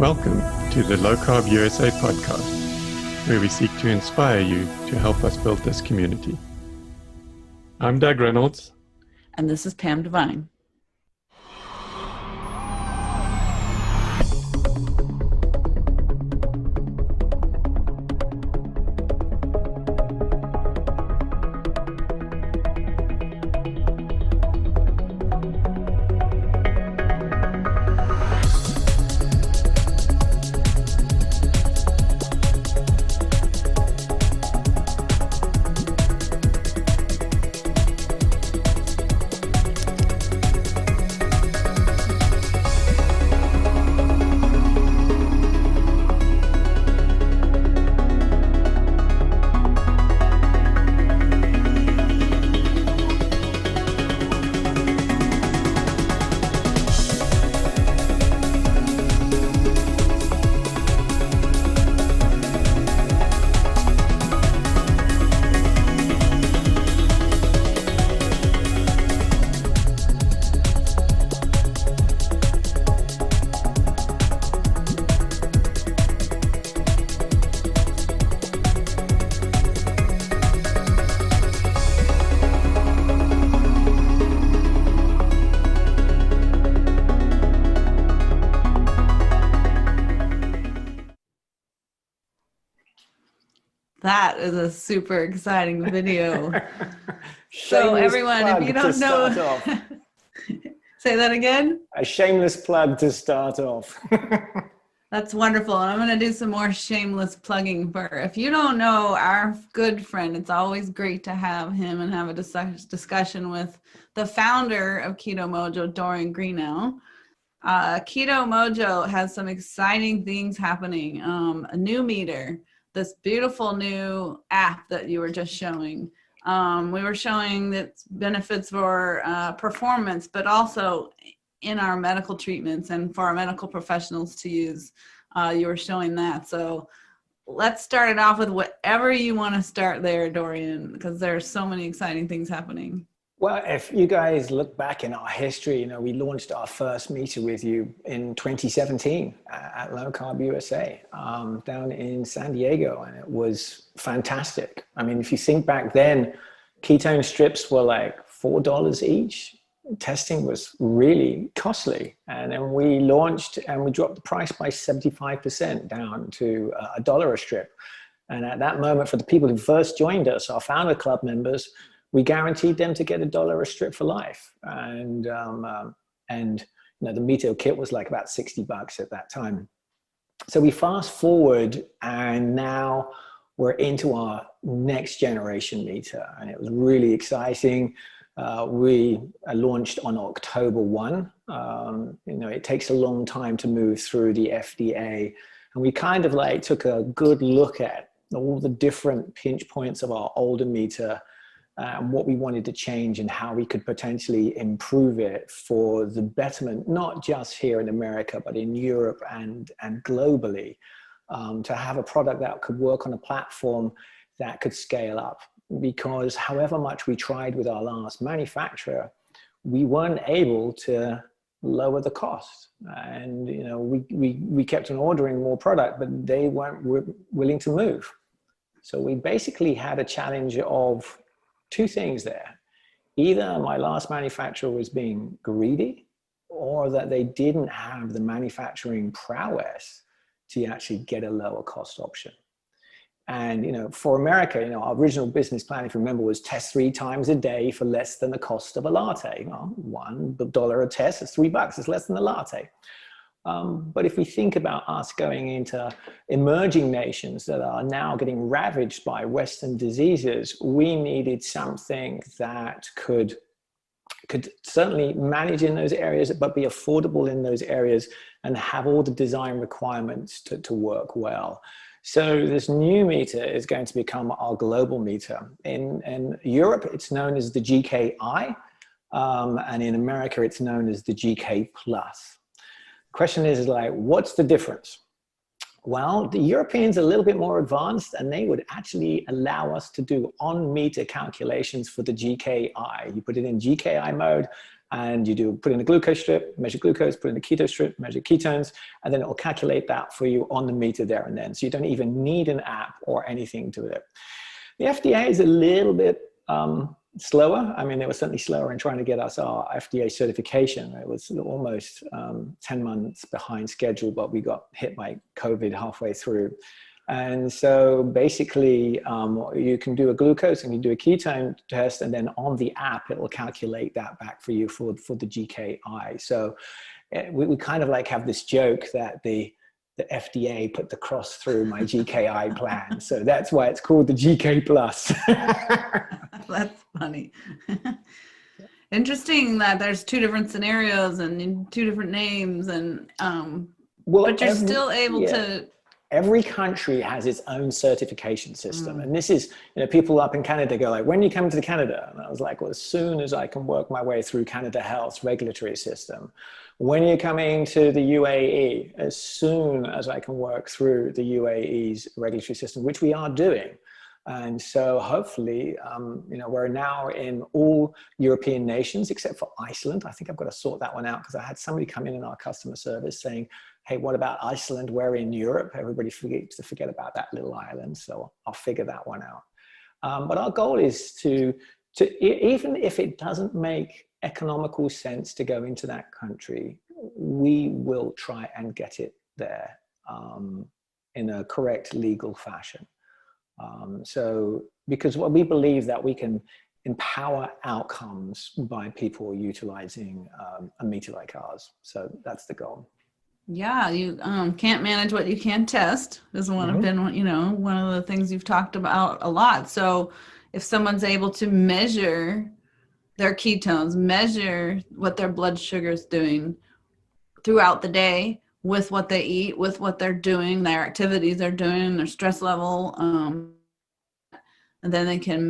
Welcome to the LowCarbUSA podcast, where we seek to inspire you to help us build this community. I'm Doug Reynolds. And this is Pam Devine. That is a super exciting video. So everyone, if you don't know, say that again. A shameless plug to start off. That's wonderful. And I'm going to do some more shameless plugging for, if you don't know our good friend, it's always great to have him and have a discussion with the founder of Keto-Mojo, Dorian Greenow. Keto-Mojo has some exciting things happening. A new meter, this beautiful new app that you were just showing. We were showing that benefits for performance, but also in our medical treatments and for our medical professionals to use. You were showing that. So let's start it off with whatever you want to start there, Dorian, because there are so many exciting things happening. Well, if you guys look back in our history, we launched our first meter with you in 2017 at LowCarbUSA down in San Diego, and it was fantastic. I mean, if you think back then, ketone strips were like $4 each. Testing was really costly. And then we launched and we dropped the price by 75% down to $1 a strip. And at that moment, for the people who first joined us, our founder club members, we guaranteed them to get $1 a strip for life. And the meter kit was like about $60 at that time. So we fast forward and now we're into our next generation meter, and it was really exciting. We launched on October 1. It takes a long time to move through the FDA, and we kind of like took a good look at all the different pinch points of our older meter and what we wanted to change and how we could potentially improve it for the betterment, not just here in America, but in Europe and globally, to have a product that could work on a platform that could scale up. Because however much we tried with our last manufacturer, we weren't able to lower the cost. And we kept on ordering more product, but they weren't willing to move. So we basically had a challenge of two things there. Either my last manufacturer was being greedy, or that they didn't have the manufacturing prowess to actually get a lower cost option. And, for America, our original business plan, if you remember, was test 3 times a day for less than the cost of a latte. $1 a test, it's $3, it's less than a latte. But if we think about us going into emerging nations that are now getting ravaged by Western diseases, we needed something that could certainly manage in those areas, but be affordable in those areas and have all the design requirements to work well. So this new meter is going to become our global meter. In Europe, it's known as the GKI, and in America, it's known as the GK+. Question is like, what's the difference? Well, the Europeans are a little bit more advanced, and they would actually allow us to do on-meter calculations for the GKI. You put it in GKI mode, And you put in the glucose strip, measure glucose, put in the keto strip, measure ketones, and then it will calculate that for you on the meter there and then. So you don't even need an app or anything to it. The FDA is a little bit slower. I mean, they were certainly slower in trying to get us our FDA certification. It was almost 10 months behind schedule, but we got hit by COVID halfway through. And so basically, you can do a glucose and you do a ketone test, and then on the app, it will calculate that back for you for the GKI. So we kind of like have this joke that the FDA put the cross through my GKI plan. So that's why it's called the GK Plus. That's funny. Interesting that there's two different scenarios and two different names, and but you're still able to. Every country has its own certification system. And this is, people up in Canada go like, when are you coming to Canada? And I was like, well, as soon as I can work my way through Canada Health's regulatory system. When are you coming to the UAE? As soon as I can work through the UAE's regulatory system, which we are doing. And so hopefully, we're now in all European nations except for Iceland. I think I've got to sort that one out because I had somebody come in our customer service saying, hey, what about Iceland? We're in Europe. Everybody forgets to forget about that little island. So I'll figure that one out. But our goal is to even if it doesn't make economical sense to go into that country, we will try and get it there in a correct legal fashion. So because we believe that we can empower outcomes by people utilizing a meter like ours. So that's the goal. Yeah, you can't manage what you can't test is one of the things you've talked about a lot. So if someone's able to measure their ketones, measure what their blood sugar is doing throughout the day with what they eat, with what they're doing, their activities they're doing, their stress level, and then they can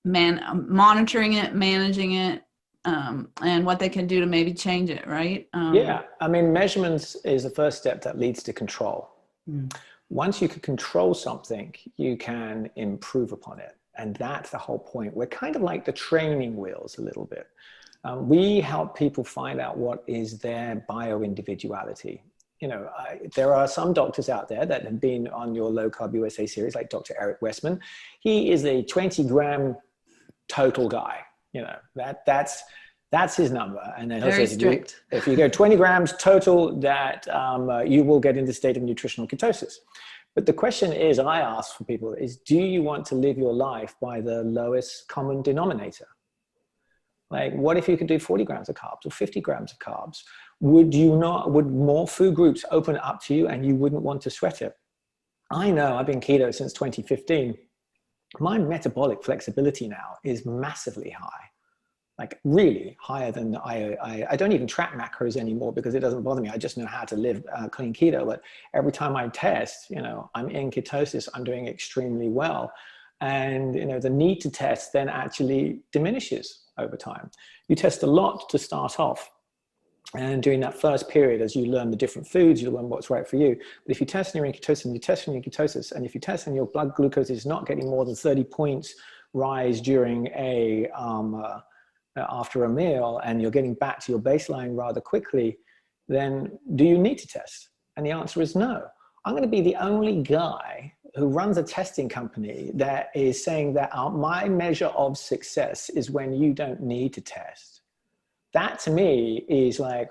monitoring it, managing it, and what they can do to maybe change it, right? Yeah, I mean, measurements is the first step that leads to control. Once you can control something, you can improve upon it. And that's the whole point. We're kind of like the training wheels a little bit. We help people find out what is their bio-individuality. There are some doctors out there that have been on your Low Carb USA series, like Dr. Eric Westman. He is a 20-gram total guy. That's his number. And then very strict. If you go 20 grams total, that you will get into the state of nutritional ketosis. But the question is, I ask for people is, do you want to live your life by the lowest common denominator? Like, what if you could do 40 grams of carbs or 50 grams of carbs? Would more food groups open up to you and you wouldn't want to sweat it? I know I've been keto since 2015. My metabolic flexibility now is massively high, like really higher than I don't even track macros anymore because it doesn't bother me. I just know how to live clean keto. But every time I test, I'm in ketosis, I'm doing extremely well. And, the need to test then actually diminishes over time. You test a lot to start off. And during that first period, as you learn the different foods, you learn what's right for you. But if you test and you're in ketosis, and you test and you're in ketosis, and if you test and your blood glucose is not getting more than 30 points rise during after a meal, and you're getting back to your baseline rather quickly, then do you need to test? And the answer is no. I'm going to be the only guy who runs a testing company that is saying that my measure of success is when you don't need to test. That to me is like,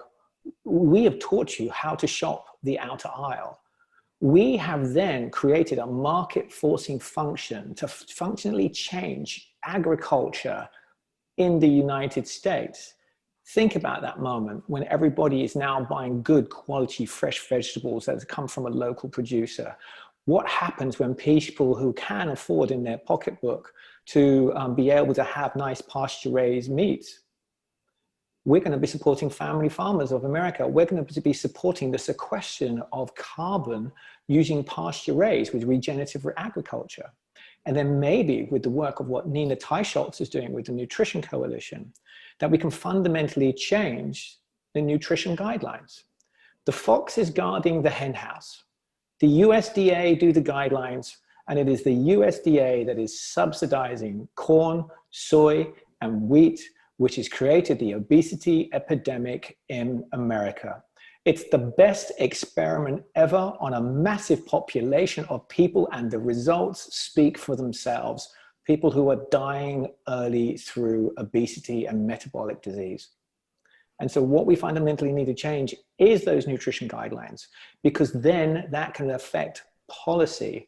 we have taught you how to shop the outer aisle. We have then created a market forcing function to functionally change agriculture in the United States. Think about that moment when everybody is now buying good quality fresh vegetables that have come from a local producer. What happens when people who can afford in their pocketbook to be able to have nice pasture-raised meats? We're going to be supporting family farmers of America. We're going to be supporting the sequestration of carbon using pasture-raised with regenerative agriculture. And then maybe with the work of what Nina Teicholz is doing with the Nutrition Coalition, that we can fundamentally change the nutrition guidelines. The fox is guarding the hen house. The USDA do the guidelines, and it is the USDA that is subsidizing corn, soy, and wheat which has created the obesity epidemic in America. It's the best experiment ever on a massive population of people, and the results speak for themselves. People who are dying early through obesity and metabolic disease. And so what we fundamentally need to change is those nutrition guidelines, because then that can affect policy.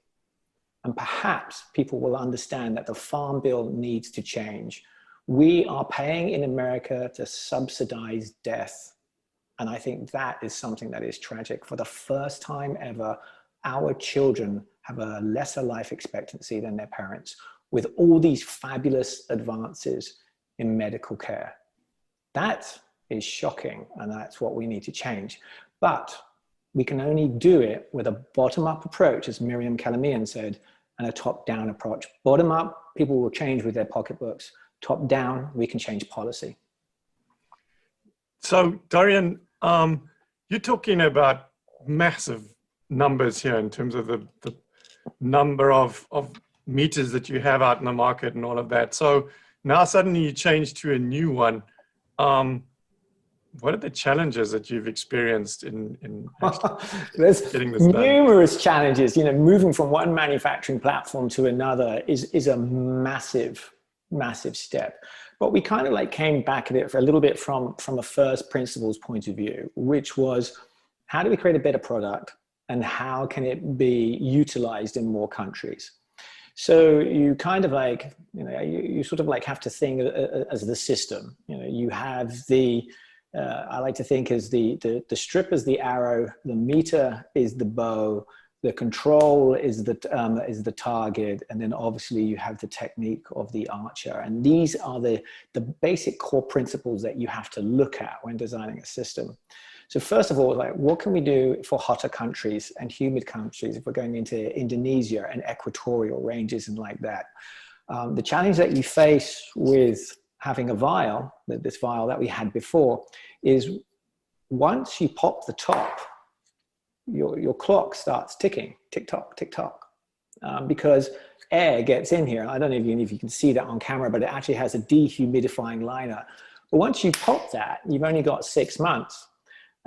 And perhaps people will understand that the Farm Bill needs to change. We are paying in America to subsidize death. And I think that is something that is tragic. For the first time ever, our children have a lesser life expectancy than their parents, with all these fabulous advances in medical care. That is shocking, and that's what we need to change. But we can only do it with a bottom-up approach, as Miriam Kalamian said, and a top-down approach. Bottom-up, people will change with their pocketbooks. Top-down, we can change policy. So, Dorian, you're talking about massive numbers here in terms of the number of meters that you have out in the market and all of that. So now suddenly you change to a new one. What are the challenges that you've experienced in There's getting this done? Numerous challenges. Moving from one manufacturing platform to another is a massive step. But we kind of came back at it for a little bit from a first principles point of view, which was, how do we create a better product and how can it be utilized in more countries? So you kind of you sort of have to think as the system. You have the, I like to think as the strip is the arrow, the meter is the bow, the control is the target, and then obviously you have the technique of the archer. And these are the basic core principles that you have to look at when designing a system. So first of all, what can we do for hotter countries and humid countries if we're going into Indonesia and equatorial ranges and like that? The challenge that you face with having a vial, this vial that we had before, is once you pop the top, your clock starts ticking, tick tock, because air gets in here. I don't know if you can see that on camera, but it actually has a dehumidifying liner. But once you pop that, you've only got 6 months.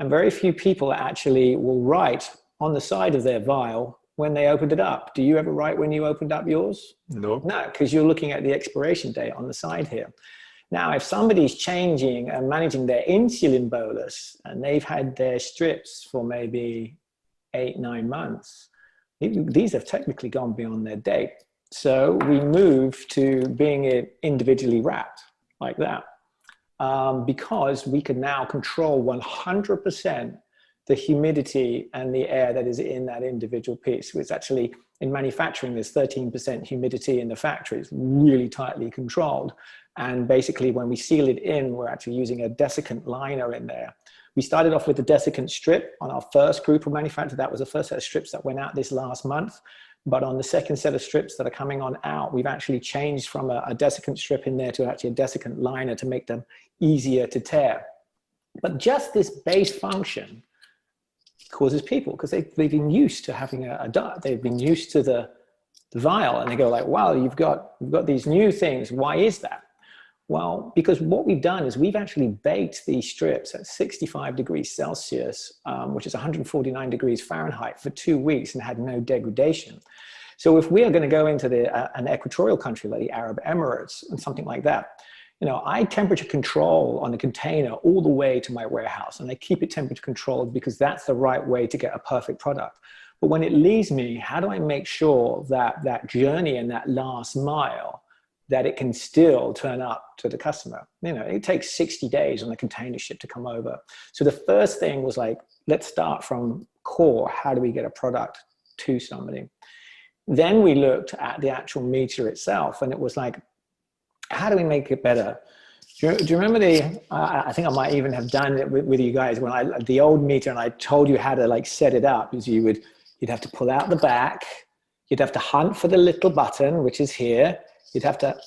And very few people actually will write on the side of their vial when they opened it up. Do you ever write when you opened up yours? No. No, because you're looking at the expiration date on the side here. Now, if somebody's changing and managing their insulin bolus and they've had their strips for maybe 8-9 months, these have technically gone beyond their date. So we move to being individually wrapped like that. Because we can now control 100% the humidity and the air that is in that individual piece. Which actually, in manufacturing, there's 13% humidity in the factory. It's really tightly controlled. And basically, when we seal it in, we're actually using a desiccant liner in there. We started off with the desiccant strip on our first group of manufacturers. That was the first set of strips that went out this last month. But on the second set of strips that are coming on out, we've actually changed from a desiccant strip in there to actually a desiccant liner to make them easier to tear. But just this base function causes people, because they've been used to having a dart. They've been used to the vial, and they go wow, you've got these new things. Why is that? Well, because what we've done is we've actually baked these strips at 65 degrees Celsius, which is 149 degrees Fahrenheit, for 2 weeks and had no degradation. So if we are going to go into an equatorial country like the Arab Emirates and something like that, I temperature control on the container all the way to my warehouse, and I keep it temperature controlled because that's the right way to get a perfect product. But when it leaves me, how do I make sure that that journey and that last mile, that it can still turn up to the customer? It takes 60 days on a container ship to come over. So the first thing was let's start from core. How do we get a product to somebody? Then we looked at the actual meter itself, and it was how do we make it better? Do you remember I think I might even have done it with you guys when the old meter, and I told you how to set it up, is you'd have to pull out the back, you'd have to hunt for the little button, which is here. You'd have to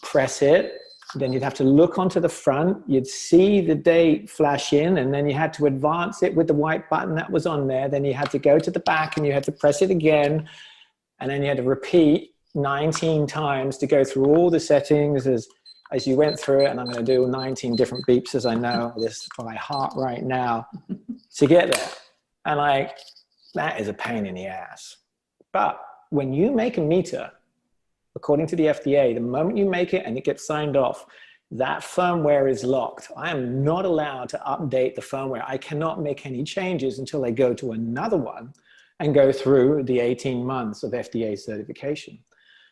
press it, then you'd have to look onto the front, you'd see the date flash in, and then you had to advance it with the white button that was on there. Then you had to go to the back and you had to press it again, and then you had to repeat 19 times to go through all the settings as as you went through it, and I'm going to do 19 different beeps as I know this by heart right now to get there. And like, that is a pain in the ass. But when you make a meter, according to the FDA, the moment you make it and it gets signed off, that firmware is locked. I am not allowed to update the firmware. I cannot make any changes until I go to another one and go through the 18 months of FDA certification.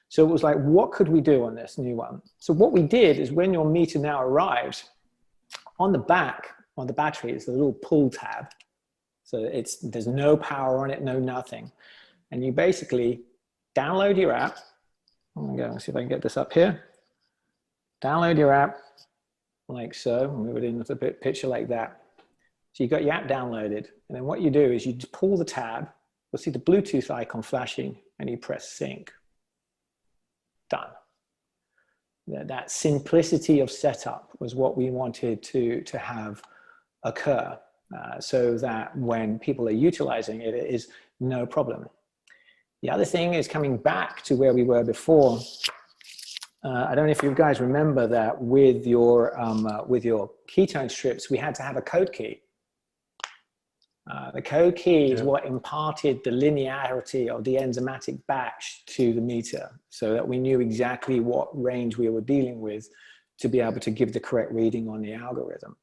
So it was like, what could we do on this new one? So what we did is when your meter now arrives, on the back, on the battery, is a little pull tab. So there's no power on it, no nothing. And you basically download your app. I'm going to see if I can get this up here. Download your app like so. Move it in with a picture like that. So you've got your app downloaded. And then what you do is you just pull the tab. You'll see the Bluetooth icon flashing and you press sync. Done. That simplicity of setup was what we wanted to have occur so that when people are utilizing it, it is no problem. The other thing is coming back to where we were before. I don't know if you guys remember that with your ketone strips, we had to have a code key. The code key is what imparted the linearity of the enzymatic batch to the meter so that we knew exactly what range we were dealing with to be able to give the correct reading on the algorithm.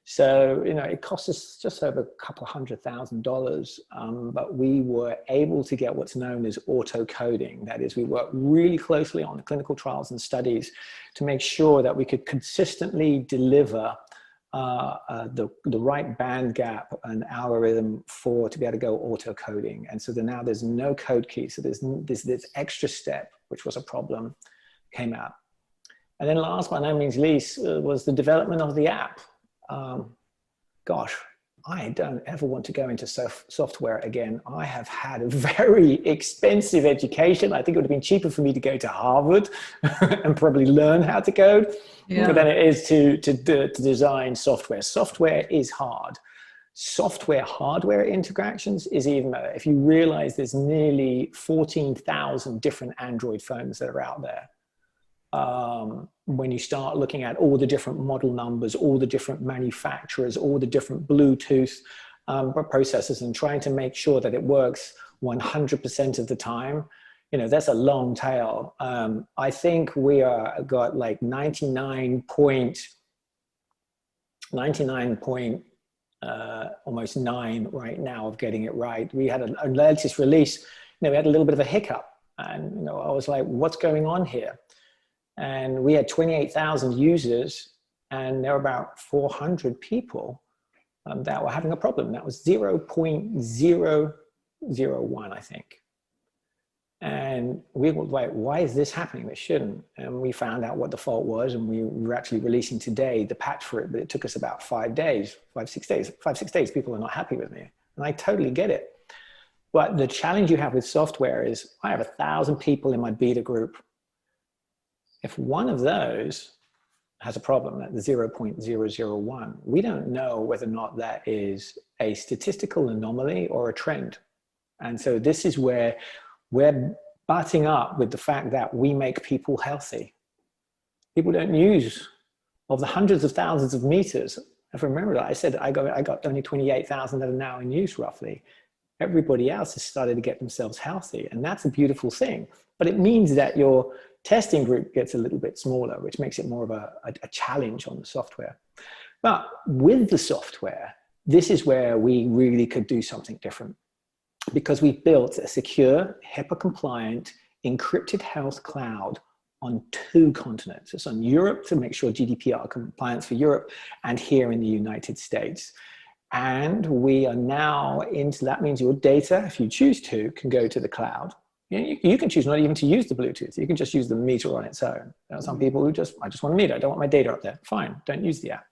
So, you know, it cost us just over a couple $100,000, but we were able to get what's known as auto coding. That is, we worked really closely on the clinical trials and studies to make sure that we could consistently deliver the right band gap and algorithm to be able to go auto coding. And so now there's no code key. So there's this extra step, which was a problem, came out. And then last but no means least was the development of the app. Gosh, I don't ever want to go into software again. I have had a very expensive education. I think it would have been cheaper for me to go to Harvard and probably learn how to code than it is to design software. Software is hard. Software hardware interactions is even better. If you realize there's nearly 14,000 different Android phones that are out there. When you start looking at all the different model numbers, all the different manufacturers, all the different Bluetooth processors, and trying to make sure that it works 100% of the time, you know, that's a long tail. I think we got like 99 point almost 9 right now of getting it right. We had a latest release, you know, we had a little bit of a hiccup, and you know, I was like, what's going on here? And we had 28,000 users, and there were about 400 people that were having a problem. That was 0.001, I think. And we were like, why is this happening? This shouldn't. And we found out what the fault was, and we were actually releasing today the patch for it, but it took us about 5 days, 5-6 days. 5-6 days, people are not happy with me. And I totally get it. But the challenge you have with software is I have 1,000 people in my beta group. If one of those has a problem at the 0.001, we don't know whether or not that is a statistical anomaly or a trend. And so this is where we're butting up with the fact that we make people healthy. People don't use, of the hundreds of thousands of meters, if I remember that, I said I got only 28,000 that are now in use roughly. Everybody else has started to get themselves healthy, and that's a beautiful thing. But it means that your testing group gets a little bit smaller, which makes it more of a challenge on the software. But with the software, this is where we really could do something different, because we've built a secure, HIPAA-compliant, encrypted health cloud on 2 continents. It's on Europe to make sure GDPR compliance for Europe, and here in the United States. And we are now into, that means your data, if you choose to, can go to the cloud. You can choose not even to use the Bluetooth. You can just use the meter on its own. There are some people who I just want a meter. I don't want my data up there. Fine, don't use the app.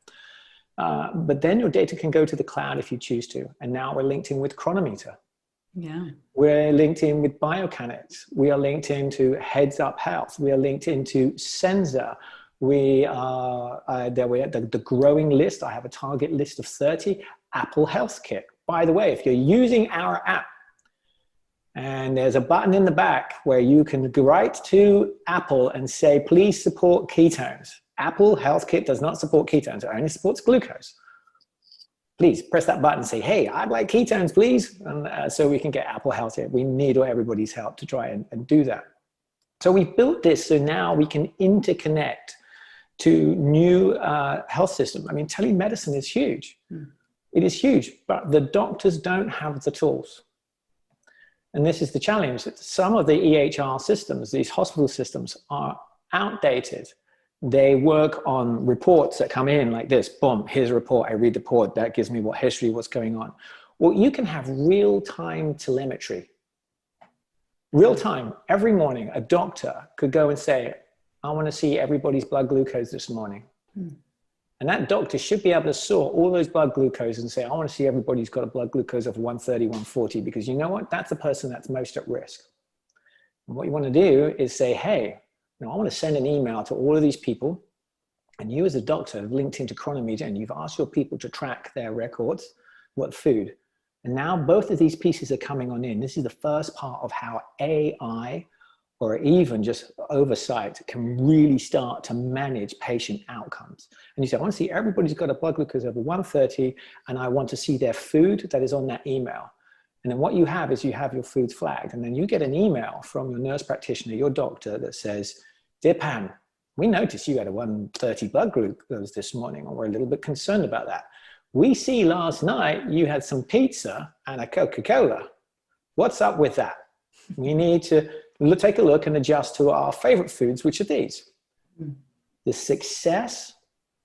But then your data can go to the cloud if you choose to. And now we're linked in with Chronometer. Yeah. We're linked in with Biocanix. We are linked into Heads Up Health. We are linked into Senza. We are, we're at the growing list. I have a target list of 30, Apple Health Kit. By the way, if you're using our app, and there's a button in the back where you can write to Apple and say, please support ketones. Apple Health Kit does not support ketones. It only supports glucose. Please press that button and say, hey, I'd like ketones, please. And so we can get Apple Health Kit. We need everybody's help to try and do that. So we've built this so now we can interconnect to new health systems. I mean, telemedicine is huge. It is huge, but the doctors don't have the tools. And this is the challenge. Some of the EHR systems, these hospital systems, are outdated. They work on reports that come in like this. Boom, here's a report. I read the report. That gives me what history, what's going on. Well, you can have real-time telemetry. Real time, every morning, a doctor could go and say, I want to see everybody's blood glucose this morning. And that doctor should be able to sort all those blood glucose and say, I want to see everybody's got a blood glucose of 130, 140, because you know what? That's the person that's most at risk. And what you want to do is say, hey, I want to send an email to all of these people. And you as a doctor have linked into Chronometer and you've asked your people to track their records, what food. And now both of these pieces are coming on in. This is the first part of how AI or even just oversight can really start to manage patient outcomes. And you say, I want to see everybody's got a blood glucose over 130 and I want to see their food that is on that email. And then what you have is you have your foods flagged. And then you get an email from your nurse practitioner, your doctor, that says, dear Pam, we noticed you had a 130 blood glucose this morning, and we're a little bit concerned about that. We see last night you had some pizza and a Coca-Cola. What's up with that? We need to take a look and adjust to our favorite foods, which are these. The success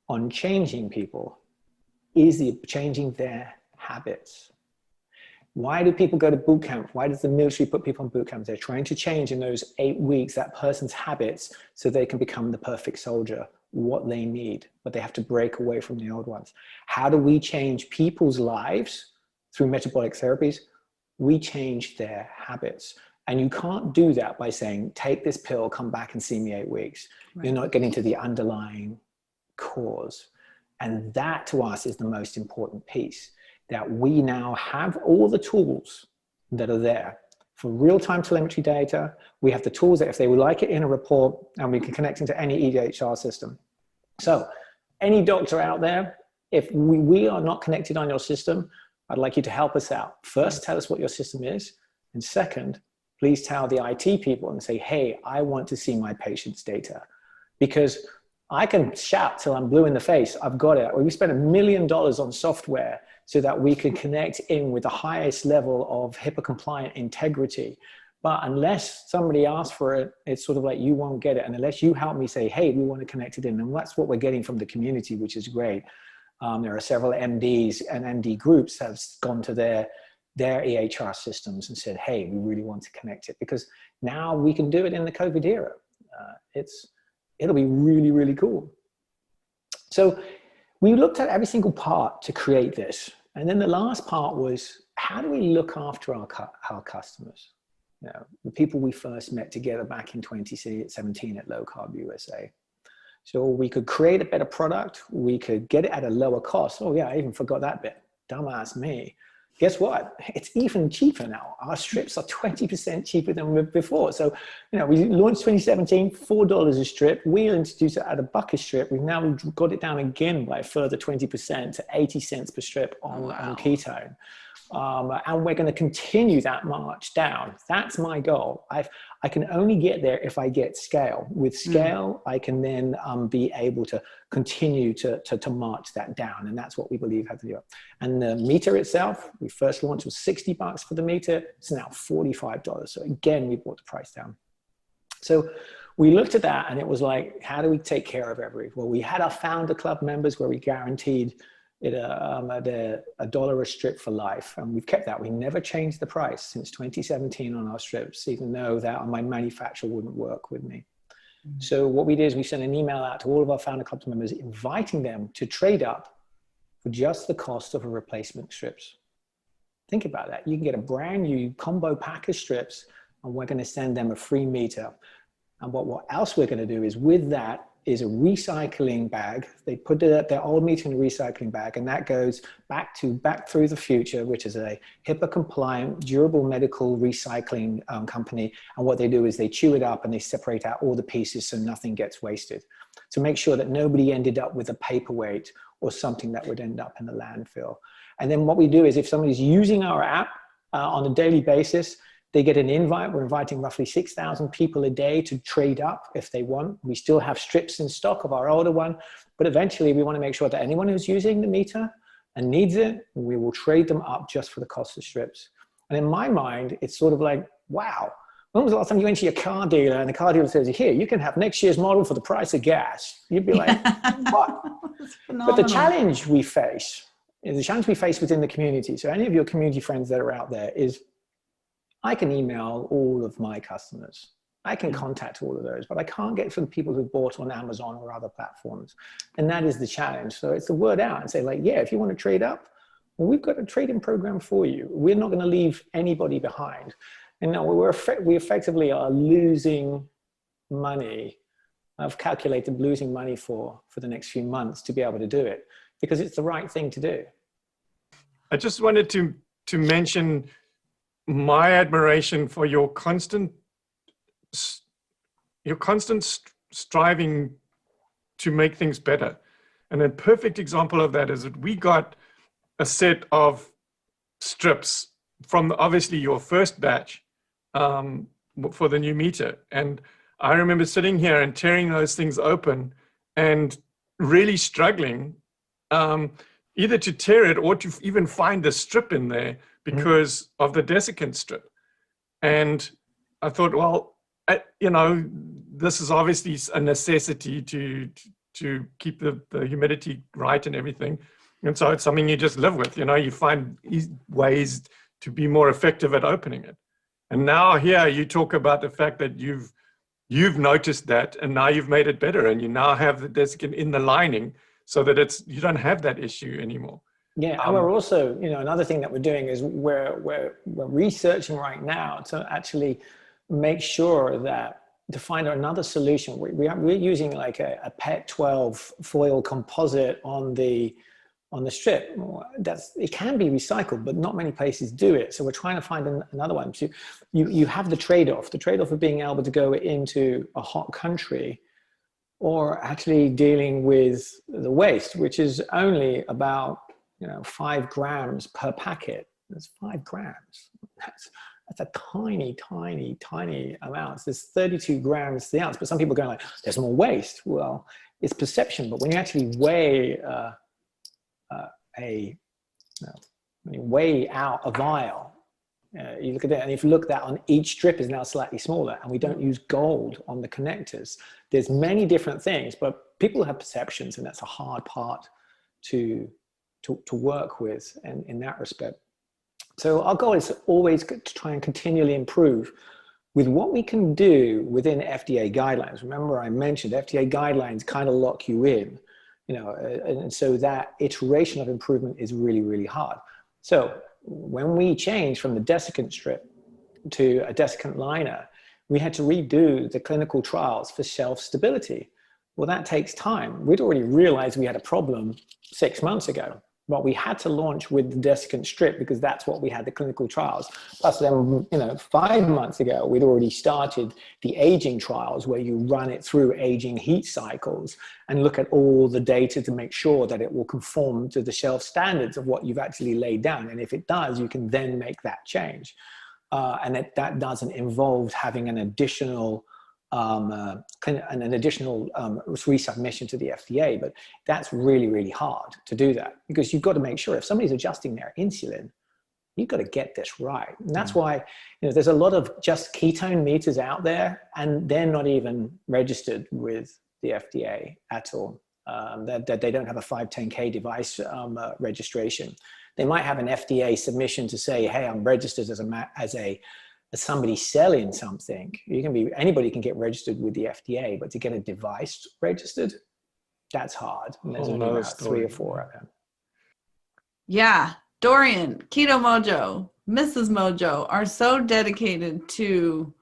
on changing people is changing their habits. Why do people go to boot camp? Why does the military put people on boot camp? They're trying to change in those 8 weeks that person's habits so they can become the perfect soldier, what they need, but they have to break away from the old ones. How do we change people's lives through metabolic therapies? We change their habits. And you can't do that by saying, take this pill, come back and see me 8 weeks. Right. You're not getting to the underlying cause. And that to us is the most important piece, that we now have all the tools that are there for real-time telemetry data. We have the tools that if they would like it in a report, and we can connect into any EHR system. So any doctor out there, if we are not connected on your system, I'd like you to help us out. First, tell us what your system is. And second, please tell the IT people and say, hey, I want to see my patient's data. Because I can shout till I'm blue in the face. I've got it. We spent $1 million on software so that we can connect in with the highest level of HIPAA compliant integrity. But unless somebody asks for it, it's sort of like you won't get it. And unless you help me say, hey, we want to connect it in. And that's what we're getting from the community, which is great. There are several MDs and MD groups that have gone to their EHR systems and said, hey, we really want to connect it, because now we can do it in the COVID era. It'll be really, really cool. So we looked at every single part to create this. And then the last part was, how do we look after our customers? You know, the people we first met together back in 2017 at LowCarbUSA. So we could create a better product. We could get it at a lower cost. Oh yeah, I even forgot that bit. Dumbass me. Guess what? It's even cheaper now. Our strips are 20% cheaper than before. So, you know, we launched 2017, $4 a strip. We'll introduce it at $1 a strip. We've now got it down again by a further 20% to 80 cents per strip on Ketone. And we're going to continue that march down. That's my goal. I can only get there if I get scale. With scale, I can then be able to continue to march that down. And that's what we believe how to do it. And the meter itself, we first launched was $60 for the meter. It's now $45. So again, we brought the price down. So we looked at that and it was like, how do we take care of everybody? Well, we had our founder club members where we guaranteed it $1 a strip for life, and we've kept that. We never changed the price since 2017 on our strips, even though that my manufacturer wouldn't work with me. So what we did is we sent an email out to all of our founder club members, inviting them to trade up for just the cost of a replacement strips. Think about that. You can get a brand new combo pack of strips, and we're going to send them a free meter. And what else we're going to do is with that, is a recycling bag. They put their old meter in a recycling bag, and that goes back through the future, which is a HIPAA compliant, durable medical recycling company. And what they do is they chew it up and they separate out all the pieces so nothing gets wasted, to make sure that nobody ended up with a paperweight or something that would end up in the landfill. And then what we do is if somebody's using our app on a daily basis, they get an invite. We're inviting roughly 6,000 people a day to trade up if they want. We still have strips in stock of our older one, but eventually we want to make sure that anyone who's using the meter and needs it, we will trade them up just for the cost of strips. And in my mind, it's sort of like, wow, when was the last time you went to your car dealer and the car dealer says, here, you can have next year's model for the price of gas? You'd be like, what? But the challenge we face is the challenge we face within the community. So any of your community friends that are out there is, I can email all of my customers. I can contact all of those, but I can't get to the people who bought on Amazon or other platforms. And that is the challenge. So it's the word out and say like, yeah, if you want to trade up, well, we've got a trading program for you. We're not going to leave anybody behind. And now we effectively are losing money. I've calculated losing money for the next few months to be able to do it because it's the right thing to do. I just wanted to mention my admiration for your constant striving to make things better. And a perfect example of that is that we got a set of strips from obviously your first batch for the new meter. And I remember sitting here and tearing those things open and really struggling either to tear it or to even find the strip in there because of the desiccant strip. And I thought, well, this is obviously a necessity to keep the humidity right and everything. And so it's something you just live with, you find ways to be more effective at opening it. And now here you talk about the fact that you've noticed that and now you've made it better and you now have the desiccant in the lining so that you don't have that issue anymore. Yeah, and we're also, another thing that we're doing is we're researching right now to actually make sure that to find another solution. We're using like a PET 12 foil composite on the strip. It can be recycled, but not many places do it. So we're trying to find another one. So you have the trade-off of being able to go into a hot country or actually dealing with the waste, which is only about 5 grams per packet. That's 5 grams. That's a tiny, tiny, tiny amount. There's 32 grams to the ounce, but some people are going like, there's more waste. Well, it's perception, but when you actually weigh when you weigh out a vial, you look at it, and if you look at that on each strip is now slightly smaller, and we don't use gold on the connectors. There's many different things, but people have perceptions, and that's a hard part to work with in that respect. So our goal is always to try and continually improve with what we can do within FDA guidelines. Remember, I mentioned FDA guidelines kind of lock you in, and so that iteration of improvement is really, really hard. So when we changed from the desiccant strip to a desiccant liner, we had to redo the clinical trials for shelf stability. Well, that takes time. We'd already realized we had a problem 6 months ago, but we had to launch with the desiccant strip because that's what we had the clinical trials. Plus then, 5 months ago, we'd already started the aging trials where you run it through aging heat cycles and look at all the data to make sure that it will conform to the shelf standards of what you've actually laid down. And if it does, you can then make that change. And that doesn't involve having an additional resubmission to the FDA, but that's really, really hard to do that because you've got to make sure if somebody's adjusting their insulin, you've got to get this right. And that's why, there's a lot of just ketone meters out there and they're not even registered with the FDA at all. They don't have a 510K device registration. They might have an FDA submission to say, hey, I'm registered as somebody selling something. Anybody can get registered with the FDA, but to get a device registered, that's hard. And there's only about 3 or 4 of them. Yeah, Dorian, Keto-Mojo, Mrs. Mojo are so dedicated to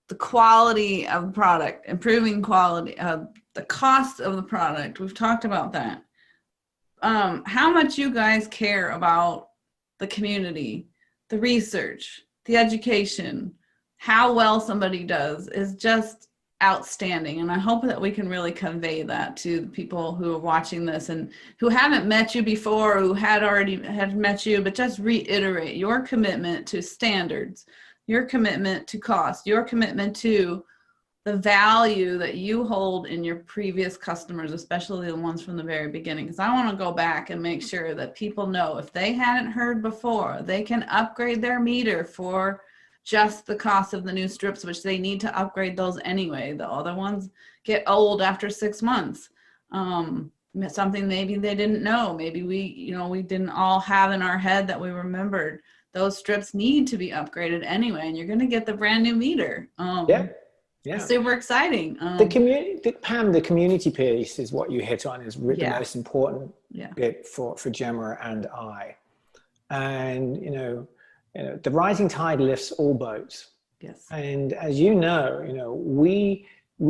the quality of product, improving quality, the cost of the product. We've talked about that. How much you guys care about the community, the research, the education, how well somebody does is just outstanding. And I hope that we can really convey that to the people who are watching this and who haven't met you before, who had met you, but just reiterate your commitment to standards, your commitment to cost, your commitment to the value that you hold in your previous customers, especially the ones from the very beginning. Because I want to go back and make sure that people know if they hadn't heard before, they can upgrade their meter for just the cost of the new strips, which they need to upgrade those anyway. The other ones get old after 6 months. Something maybe they didn't know. Maybe we didn't all have in our head that we remembered. Those strips need to be upgraded anyway, and you're going to get the brand new meter. Yeah. Super exciting. The community, Pam, the community piece is what you hit on, is the most important bit for Gemma and I. And, the rising tide lifts all boats. Yes. And as you know, we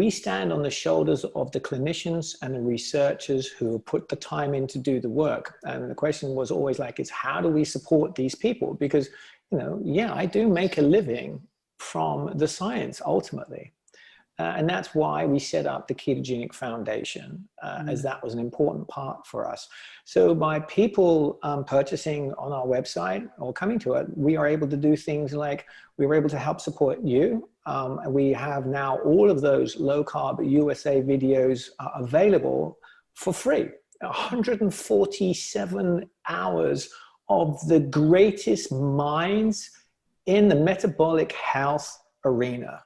stand on the shoulders of the clinicians and the researchers who put the time in to do the work. And the question was always it's how do we support these people? Because, I do make a living from the science ultimately. And that's why we set up the Ketogenic Foundation, as that was an important part for us. So by people purchasing on our website or coming to it, we are able to do things like we were able to help support you. And we have now all of those Low Carb USA videos available for free. 147 hours of the greatest minds in the metabolic health arena.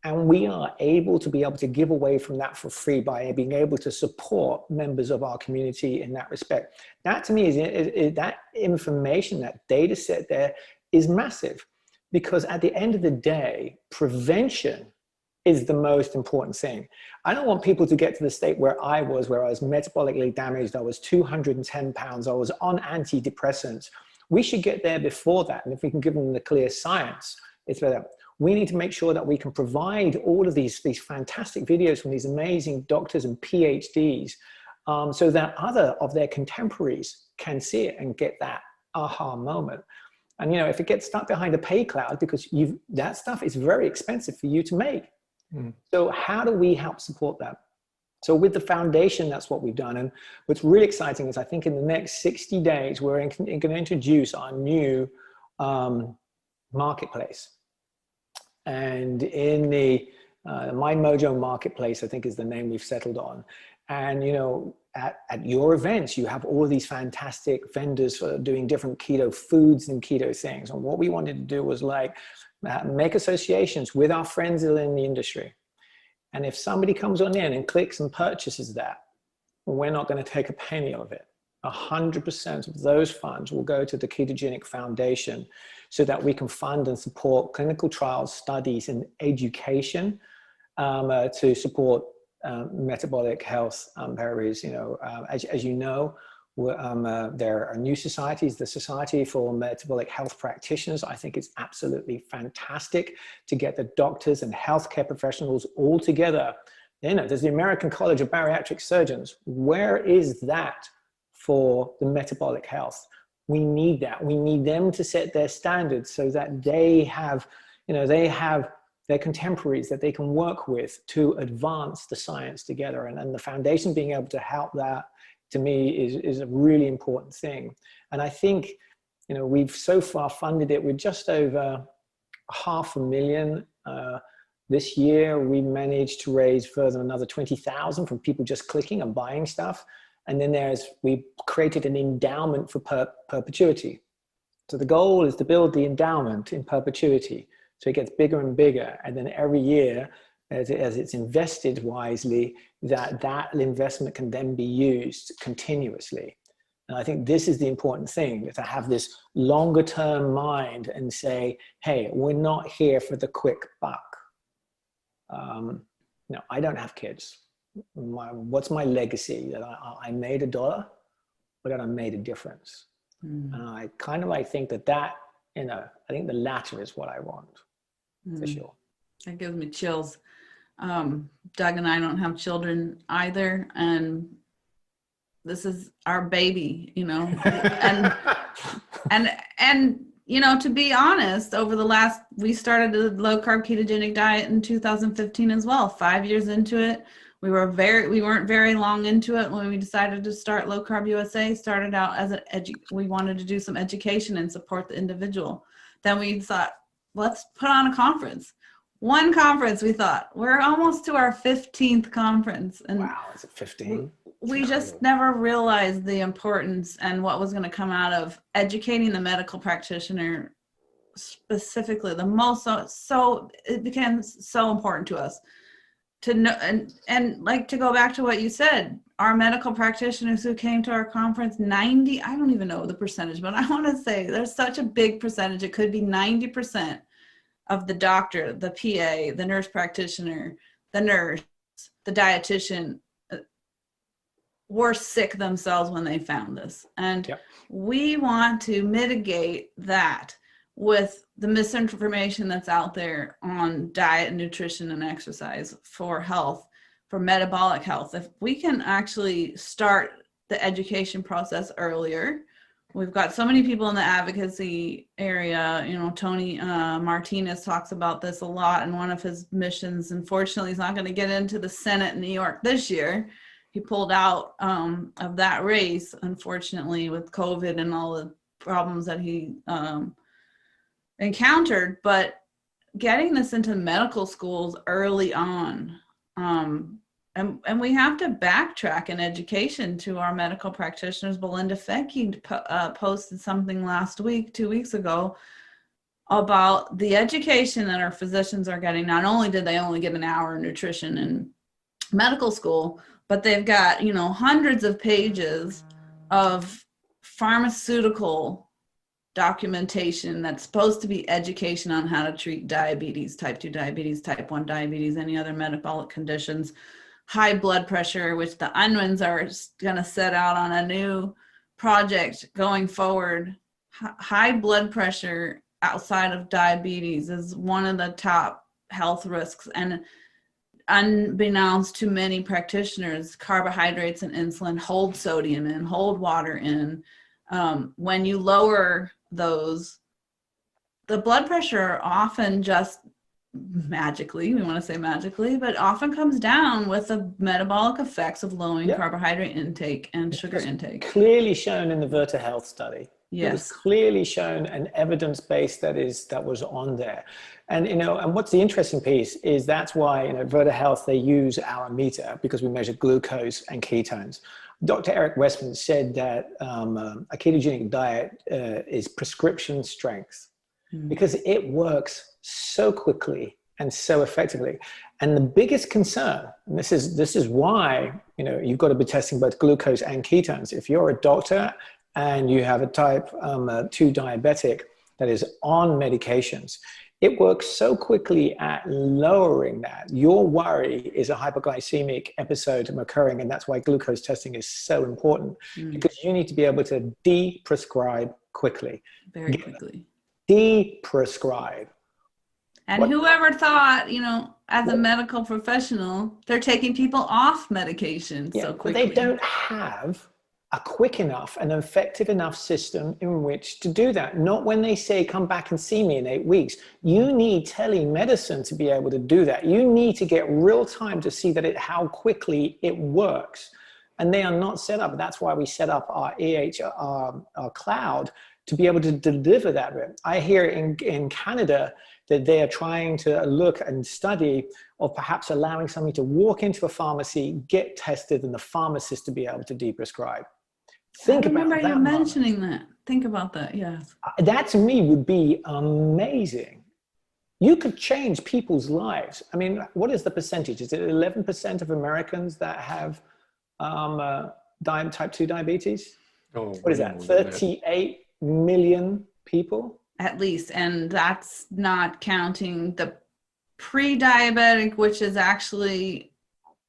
And we are able to give away from that for free by being able to support members of our community in that respect. That to me is that information, that data set there is massive, because at the end of the day, prevention is the most important thing. I don't want people to get to the state where I was metabolically damaged. I was 210 pounds. I was on antidepressants. We should get there before that. And if we can give them the clear science, it's better. We need to make sure that we can provide all of these fantastic videos from these amazing doctors and PhDs so that other of their contemporaries can see it and get that aha moment. And, if it gets stuck behind a pay cloud, because that stuff is very expensive for you to make. So how do we help support that? So with the foundation, that's what we've done. And what's really exciting is I think in the next 60 days, we're going to introduce our new marketplace. And in the MyMojo marketplace, I think is the name we've settled on. And, at your events, you have all these fantastic vendors for doing different keto foods and keto things. And what we wanted to do was make associations with our friends in the industry. And if somebody comes on in and clicks and purchases that, we're not going to take a penny of it. 100% of those funds will go to the Ketogenic Foundation so that we can fund and support clinical trials, studies, and education to support metabolic health areas. As you know, there are new societies, the Society for Metabolic Health Practitioners. I think it's absolutely fantastic to get the doctors and healthcare professionals all together. There's the American College of Bariatric Surgeons. Where is that for the metabolic health? We need that. We need them to set their standards so that they have their contemporaries that they can work with to advance the science together. And the foundation being able to help that, to me, is a really important thing. And I think, we've so far funded it with just over $500,000. This year, we managed to raise further another 20,000 from people just clicking and buying stuff. And then we created an endowment for perpetuity. So the goal is to build the endowment in perpetuity. So it gets bigger and bigger. And then every year, as it's invested wisely, that investment can then be used continuously. And I think this is the important thing, to have this longer term mind and say, hey, we're not here for the quick buck. No, I don't have kids. What's my legacy? That I made $1, but that I made a difference. And I think that I think the latter is what I want, for sure. That gives me chills. Doug and I don't have children either, and this is our baby, you know, and you know, to be honest, we started the low carb ketogenic diet in 2015 as well. 5 years into it, we weren't very long into it when we decided to start Low Carb USA. Started out as we wanted to do some education and support the individual. Then we thought, let's put on a conference. One conference, we thought, we're almost to our 15th conference. And wow, is it 15? We just never realized the importance and what was going to come out of educating the medical practitioner, specifically so it became so important to us to know, and like, to go back to what you said, our medical practitioners who came to our conference, 90, I don't even know the percentage, but I want to say there's such a big percentage. It could be 90% of the doctor, the PA, the nurse practitioner, the nurse, the dietitian, were sick themselves when they found this. And yep. We want to mitigate that with the misinformation that's out there on diet, nutrition, and exercise for health, for metabolic health. If we can actually start the education process earlier, we've got so many people in the advocacy area. You know, Tony Martinez talks about this a lot in one of his missions. Unfortunately, he's not going to get into the Senate in New York this year. He pulled out of that race, unfortunately, with COVID and all the problems that he encountered. But getting this into medical schools early on, and we have to backtrack in education to our medical practitioners. Belinda Fecke posted something 2 weeks ago, about the education that our physicians are getting. Not only did they only get an hour of nutrition in medical school, but they've got, you know, hundreds of pages of pharmaceutical documentation that's supposed to be education on how to treat diabetes, type 2 diabetes, type 1 diabetes, any other metabolic conditions, high blood pressure, which the Unwins are going to set out on a new project going forward. High blood pressure outside of diabetes is one of the top health risks. And unbeknownst to many practitioners, carbohydrates and insulin hold sodium in, hold water in. When you lower those, the blood pressure often just magically, we want to say magically, but often comes down with the metabolic effects of lowering carbohydrate intake and sugar intake. Clearly shown in the Virta Health study. Yes. It was clearly shown an evidence base that was on there. And, you know, and what's the interesting piece is that's why, you know, Virta Health, they use our meter because we measure glucose and ketones. Dr. Eric Westman said that a ketogenic diet is prescription strength because it works so quickly and so effectively. And the biggest concern, and this is why, you know, you've got to be testing both glucose and ketones. If you're a doctor and you have a type 2 diabetic that is on medications, it works so quickly at lowering that. Your worry is a hypoglycemic episode occurring, and that's why glucose testing is so important, because you need to be able to de-prescribe quickly. Very quickly. De-prescribe. And whoever thought, you know, as a medical professional, they're taking people off medication so quickly. But they don't have a quick enough and effective enough system in which to do that. Not when they say, come back and see me in 8 weeks. You need telemedicine to be able to do that. You need to get real time to see that how quickly it works. And they are not set up. That's why we set up our our cloud to be able to deliver that. I hear in Canada that they are trying to look and study of perhaps allowing somebody to walk into a pharmacy, get tested, and the pharmacist to be able to de-prescribe. I remember you mentioning that. Think about that, yes. That to me would be amazing. You could change people's lives. I mean, what is the percentage? Is it 11% of Americans that have type 2 diabetes? Oh, what is that? 38 million people? At least, and that's not counting the pre-diabetic, which is actually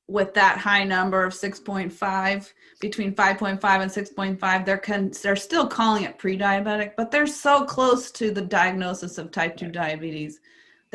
with that high number of 6.5, between 5.5 and 6.5, they're still calling it pre-diabetic, but they're so close to the diagnosis of type 2 diabetes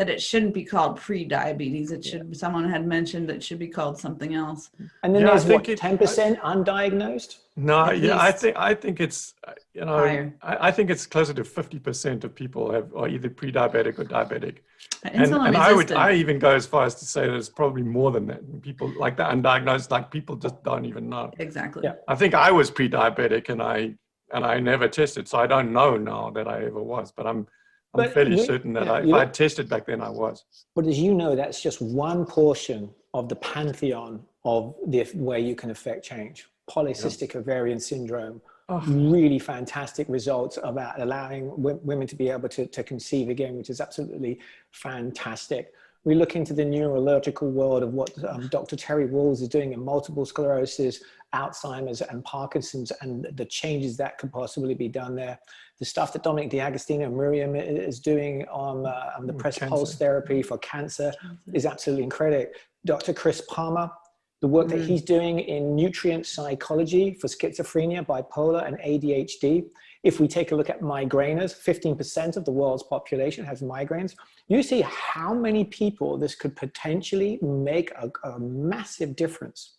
that it shouldn't be called pre-diabetes. It should, someone had mentioned it should be called something else. And then Yeah, there's I think what, 10% undiagnosed? No, At yeah, least I think it's, you know, higher. I think it's closer to 50% of people are either pre-diabetic or diabetic. Insulin And resistant. I even go as far as to say that it's probably more than that. People like the undiagnosed, like people just don't even know. Exactly. Yeah. I think I was pre-diabetic and I never tested, so I don't know now that I ever was, but I'm fairly certain that if I tested back then, I was. But as you know, that's just one portion of the pantheon of the way you can affect change. Polycystic ovarian syndrome, really fantastic results about allowing women to be able to conceive again, which is absolutely fantastic. We look into the neurological world of what Dr. Terry Walls is doing in multiple sclerosis, Alzheimer's and Parkinson's, and the changes that could possibly be done there. The stuff that Dominic D'Agostino and Miriam is doing on the press pulse therapy for cancer is absolutely incredible. Dr. Chris Palmer, the work that he's doing in nutrient psychology for schizophrenia, bipolar, and ADHD. If we take a look at migraineurs, 15% of the world's population has migraines. You see how many people this could potentially make a massive difference.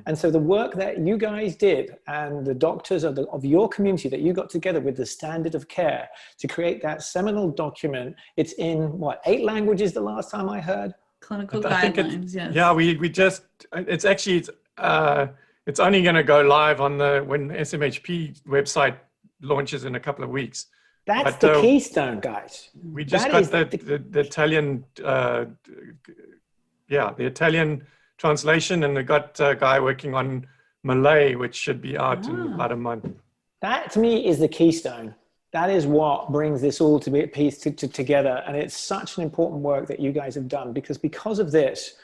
And so the work that you guys did and the doctors of your community that you got together with the standard of care to create that seminal document, it's in what, 8 languages the last time I heard? Clinical guidelines, yes. Yeah, we just, it's actually, it's only going to go live on when SMHP website launches in a couple of weeks. That's the keystone, guys. We just got the Italian, the Italian translation, and we got a guy working on Malay, which should be out in about a month. That to me is the keystone. That is what brings this all to be pieced together. And it's such an important work that you guys have done, because of this,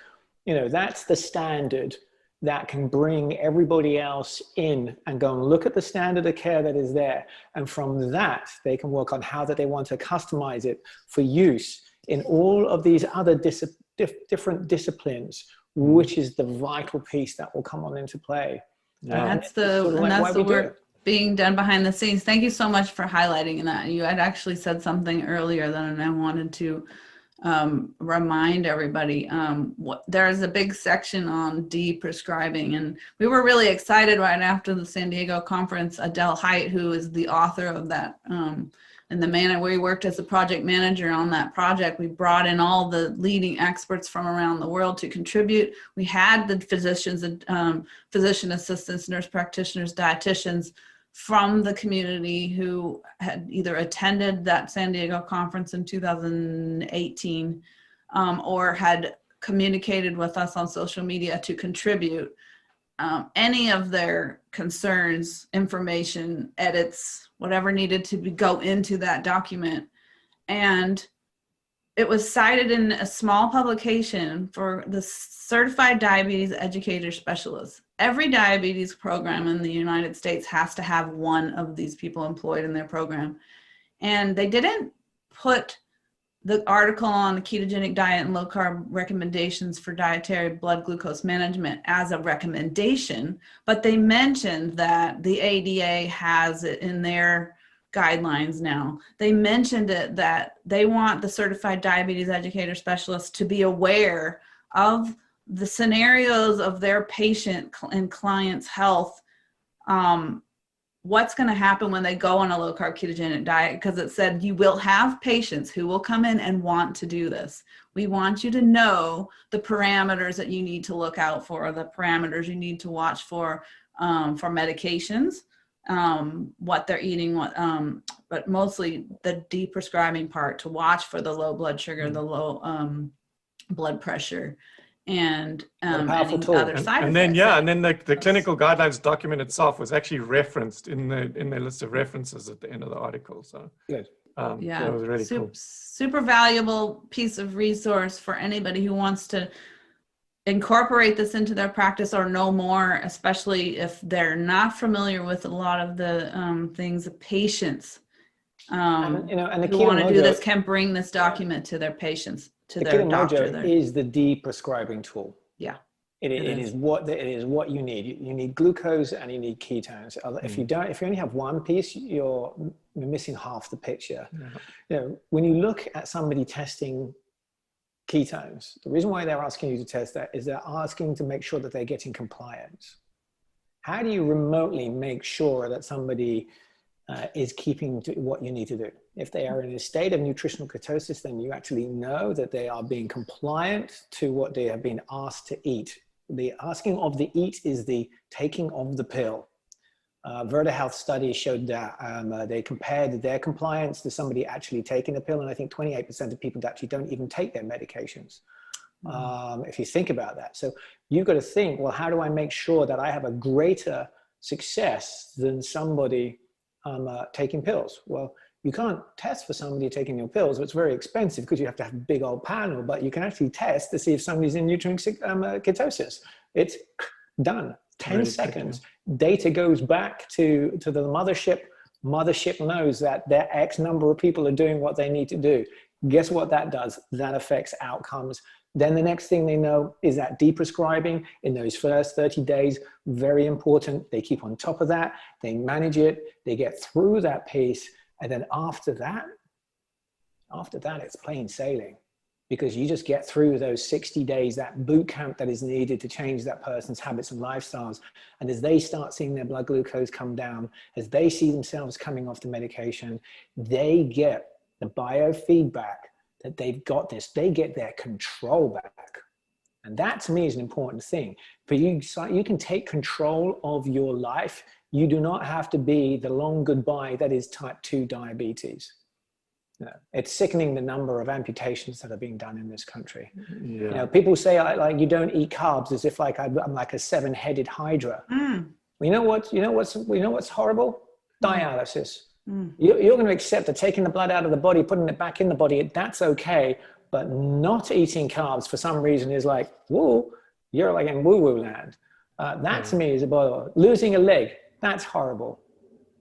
you know, that's the standard that can bring everybody else in and go and look at the standard of care that is there. And from that, they can work on how that they want to customize it for use in all of these other different disciplines, which is the vital piece that will come on into play. Yeah. That's the work being done behind the scenes. Thank you so much for highlighting that. You had actually said something earlier that I wanted to remind everybody. There's a big section on de-prescribing, and we were really excited right after the San Diego conference. Adele Haidt, who is the author of that, and the man we worked as a project manager on that project, we brought in all the leading experts from around the world to contribute. We had the physicians, physician assistants, nurse practitioners, dietitians from the community who had either attended that San Diego conference in 2018 or had communicated with us on social media to contribute any of their concerns, information, edits, whatever needed to go into that document. And it was cited in a small publication for the Certified Diabetes Educator Specialist. Every diabetes program in the United States has to have one of these people employed in their program. And they didn't put the article on the ketogenic diet and low carb recommendations for dietary blood glucose management as a recommendation, but they mentioned that the ADA has it in their guidelines now. They mentioned it that they want the certified diabetes educator specialist to be aware of the scenarios of their patient and client's health, what's going to happen when they go on a low carb ketogenic diet, because it said you will have patients who will come in and want to do this. We want you to know the parameters that you need to look out for, the parameters you need to watch for medications, what they're eating, but mostly the de-prescribing part, to watch for the low blood sugar, the low blood pressure, and any other side effects. And then the clinical guidelines document itself was actually referenced in their list of references at the end of the article. So good. Yeah, it was really cool. Super valuable piece of resource for anybody who wants to incorporate this into their practice or know more, especially if they're not familiar with a lot of the things the patients and the who want to do this can bring this document to their patients, to their doctor. Keto-Mojo is the de-prescribing tool. Yeah. It is what you need. You need glucose and you need ketones. If you only have one piece, you're missing half the picture. You know, when you look at somebody testing ketones. The reason why they're asking you to test that is they're asking to make sure that they're getting compliance. How do you remotely make sure that somebody is keeping to what you need to do? If they are in a state of nutritional ketosis, then you actually know that they are being compliant to what they have been asked to eat. The asking of the eat is the taking of the pill. Verta Health study showed that they compared their compliance to somebody actually taking the pill, and I think 28% of people actually don't even take their medications. If you think about that. So you've got to think, well, how do I make sure that I have a greater success than somebody taking pills? Well, you can't test for somebody taking your pills. It's very expensive because you have to have a big old panel, but you can actually test to see if somebody's in nutrient ketosis. It's done. 10 seconds. Data goes back to the mothership. Mothership knows that their X number of people are doing what they need to do. Guess what that does? That affects outcomes. Then the next thing they know is that deprescribing in those first 30 days, very important. They keep on top of that. They manage it. They get through that piece. And then after that, it's plain sailing. Because you just get through those 60 days, that boot camp that is needed to change that person's habits and lifestyles. And as they start seeing their blood glucose come down, as they see themselves coming off the medication, they get the biofeedback that they've got this. They get their control back. And that to me is an important thing. But you can take control of your life. You do not have to be the long goodbye that is type 2 diabetes. No, it's sickening the number of amputations that are being done in this country. Yeah. You know, people say like you don't eat carbs as if like I'm like a 7-headed hydra. Well, you know what's horrible? Dialysis. You're going to accept that taking the blood out of the body, putting it back in the body, that's okay. But not eating carbs for some reason is like, whoa, you're like in woo-woo land. That to me is about losing a leg. That's horrible.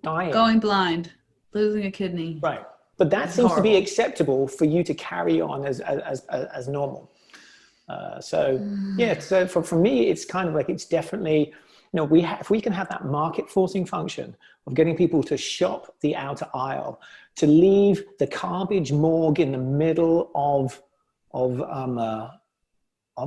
Dying. Going blind, losing a kidney. Right. But that seems to be acceptable for you to carry on as normal. So for me, it's kind of like, it's definitely, you know, if we can have that market forcing function of getting people to shop the outer aisle, to leave the garbage morgue in the middle of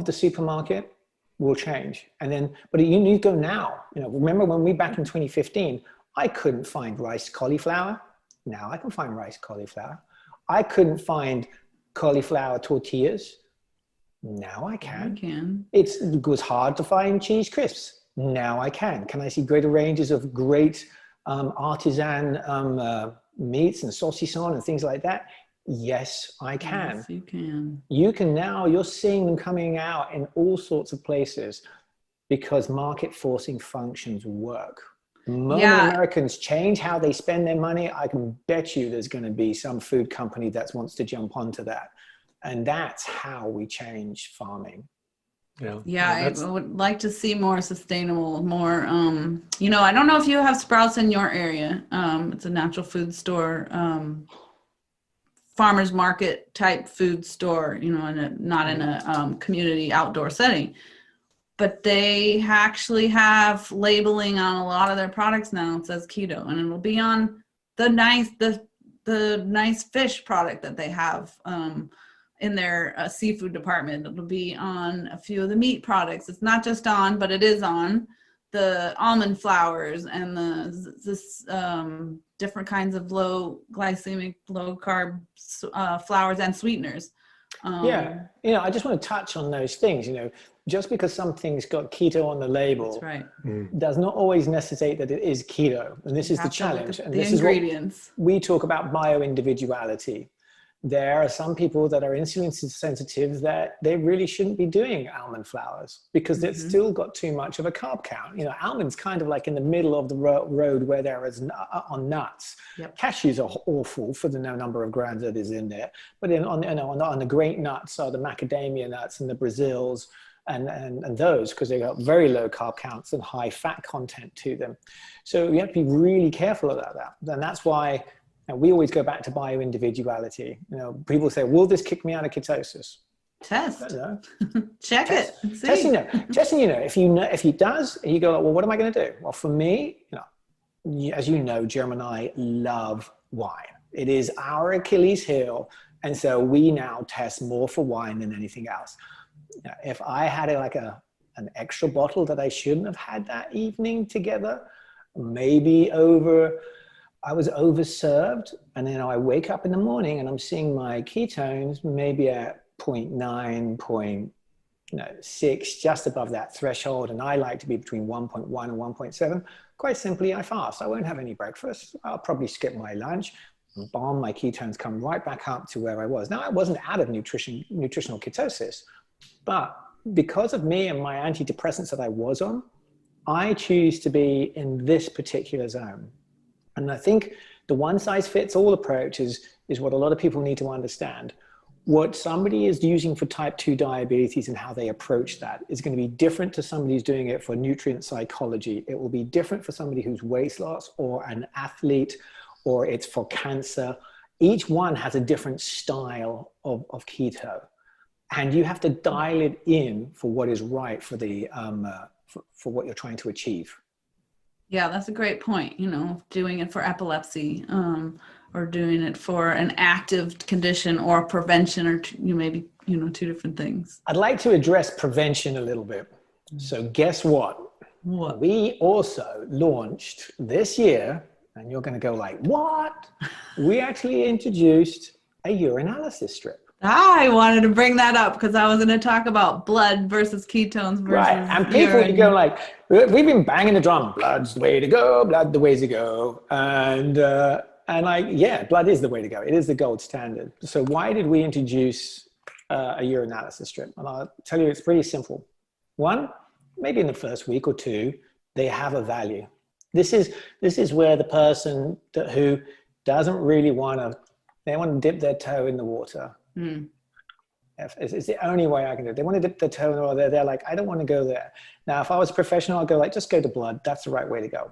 the supermarket, will change. And then, but you need to go now. You know, remember when we back in 2015, I couldn't find riced cauliflower. Now I can find riced cauliflower. I couldn't find cauliflower tortillas. Now I can. It was hard to find cheese crisps. Now I can. Can I see greater ranges of great artisan meats and saucisson and things like that? Yes, I can. Yes, you can. You can now, you're seeing them coming out in all sorts of places because market forcing functions work. Most Americans change how they spend their money. I can bet you there's going to be some food company that wants to jump onto that. And that's how we change farming. I would like to see more sustainable, more, you know, I don't know if you have Sprouts in your area. It's a natural food store, farmer's market type food store, you know, not in a community outdoor setting. But they actually have labeling on a lot of their products now. It says keto, and it'll be on the nice fish product that they have in their seafood department. It'll be on a few of the meat products. It's not just on, but it is on the almond flours and the different kinds of low glycemic, low carb flours and sweeteners. You know, I just want to touch on those things. You know, just because something's got keto on the label does not always necessitate that it is keto. And this is the challenge. And this ingredients. Is what we talk about bio-individuality. There are some people that are insulin sensitive that they really shouldn't be doing almond flours because it's still got too much of a carb count. You know, almonds kind of like in the middle of the road where there is on nuts. Cashews are awful for the number of grams that is in there. But on the great nuts are the macadamia nuts and the Brazils and those, because they got very low carb counts and high fat content to them. So you have to be really careful about that. And that's why we always go back to bio-individuality. You know, people say, will this kick me out of ketosis? Test. I don't know. Check it. Testing, you know, if it does, you go, well, what am I going to do? Well, for me, you know, as you know, Jeremy and I love wine. It is our Achilles heel And so we now test more for wine than anything else. Now, if I had an extra bottle that I shouldn't have had that evening together, maybe I was overserved, and then I wake up in the morning and I'm seeing my ketones maybe at 0.9, 0.6, just above that threshold. And I like to be between 1.1 and 1.7. Quite simply, I fast. I won't have any breakfast. I'll probably skip my lunch. Bomb, my ketones come right back up to where I was. Now, I wasn't out of nutritional ketosis, but because of me and my antidepressants that I was on, I choose to be in this particular zone. And I think the one-size-fits-all approach is what a lot of people need to understand. What somebody is using for type 2 diabetes and how they approach that is going to be different to somebody who's doing it for nutrient psychology. It will be different for somebody who's weight loss or an athlete, or it's for cancer. Each one has a different style of keto. And you have to dial it in for what is right for the for what you're trying to achieve. Yeah, that's a great point. Doing it for epilepsy, or doing it for an active condition or prevention, or maybe two different things. I'd like to address prevention a little bit. So guess what? What? We also launched this year, and you're going to go like, what? We actually introduced a urinalysis strip. I wanted to bring that up because I was going to talk about blood versus ketones versus right. And people, urine. you go like, we've been banging the drum, blood's the way to go, blood the way to go. And yeah, blood is the way to go. It is the gold standard. So why did we introduce a urinalysis strip? And I'll tell you, it's pretty simple. One, maybe in the first week or two, they have a value. This is where the person who doesn't really they want to dip their toe in the water. It's the only way I can do it. They want to dip their toe in the water. They're like, I don't want to go there. Now, if I was a professional, I'd go like, just go to blood. That's the right way to go.